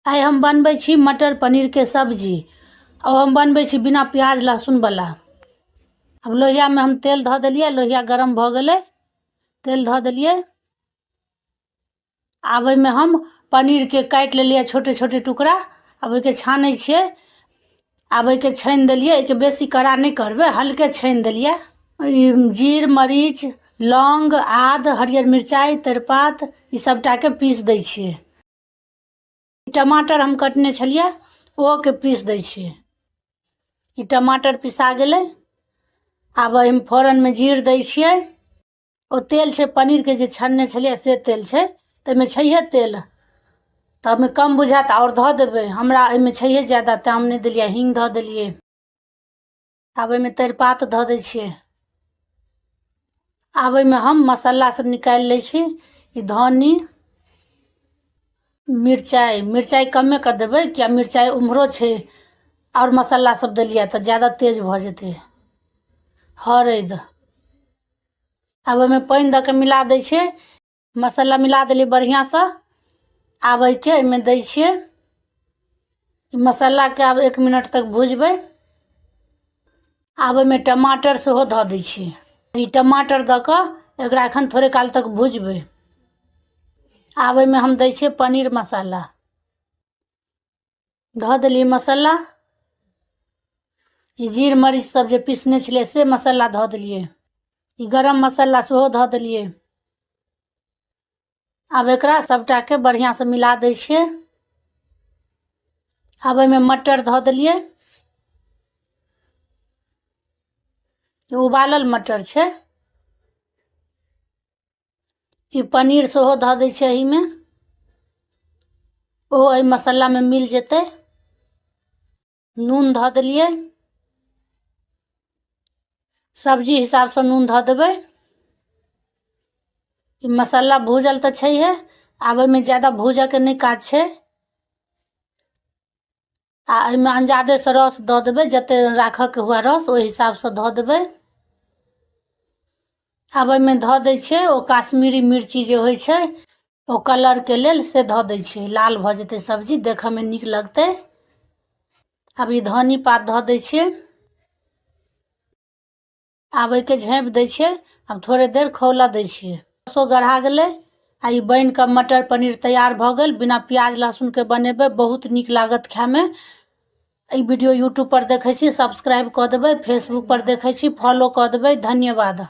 आइ हम बनबै छी मटर पनीर के सब्जी और हम बनबै छी बिना प्याज लहसुन वाला। अब लोहिया में हम तेल धऽ देलिए, लोहिया गरम भऽ गेलै, तेल धऽ देलिए। आब में हम पनीर के काटि लेलिए छोटे छोटे टुकड़ा। अब ओके छानै छियै। आब एके छानि देलिए, एके बेसी कड़ा नहीं करबै, हल्के छानि देलिए। जीर मरीच लौंग आद हरियर मिरचाई तेजपात ई सबटा के पीस दै छियै। टमाटर हम कटने छलिए ओहो के पीस दै छियै। ई टमाटर पिसा गेलै। आब एहिमे फोरन में जीर दै छियै। ओ तेल छै पनीर के जे छानने छलिए से तेल छै, ताहिमे छैहे तेल तऽ ओहिमे कम बुझात और धऽ देबै। हमरा एहिमे छैहे ज्यादा तऽ हम नहीं देलिए, हींग धऽ देलिए। आब एहिमे तेजपात धऽ दै छियै। आब एहिमे हम मसाला सब निकालि लै छी। ई धनी मिरचाई कमे कर देबै, किया मिरचाई उम्हरो छै और मसाला सब देलिए तऽ ज़्यादा तेज भऽ जेतै। हरैद आब एहिमे पानि दऽ के मिला दै छियै। मसाला मिला देलिए बढ़िया से। आब एके एहिमे दै छियै। मसाला के आब 1 मिनट तक भूजबै। आब एहिमे टमाटर सेहो धऽ दै छियै। ई टमाटर दऽ कऽ एकरा एखन थोड़े काल तक भूजबै। आब एहिमे हम दै छियै पनीर मसाला, धऽ देलिए मसाला। ई जीर मरीच सब जे पीसने छलिए से मसाला धऽ देलिए। ई गरम मसाला सेहो धऽ देलिए। आब एकरा सबटा के बढ़िया से मिला दै छियै। आब एहिमे मटर धऽ देलिए। उबालल मटर छै। ई पनीर सेहो धऽ दै छियै एहिमे। ओहो एहि मसाला में मिल जेतै। नून धऽ देलिए। सब्जी हिसाब से नून धऽ देबै। ई मसाला भूजल तऽ छैहे। आब एहिमे ज़्यादा भूजऽ के नहीं काज छै। आ एहिमे अंदाजे से रस दऽ देबै, जते राखऽ के हुए रस ओहि हिसाब से धऽ देबै। आब एहिमे धऽ दै छियै ओ काश्मीरी मिर्ची जे होइ छै ओ कलर के लेल से धऽ दै छियै। लाल भऽ जेतै सब्जी, देखऽ में नीक लगतै। आब ई धनी पात धऽ दै छियै। आब एके झाँपि दै छियै। आब थोड़े देर खौलऽ दै छियै। रसो गढ़ा गेलै। आ ई बनि कऽ मटर पनीर तैयार भऽ गेल। बिना प्याज लहसुन के बनेबै, बहुत नीक लागत खाय में। ई वीडियो यूट्यूब पर देखै छी सब्सक्राइब कऽ देबै, फेसबुक पर देखै छी फॉलो कऽ देबै। धन्यवाद।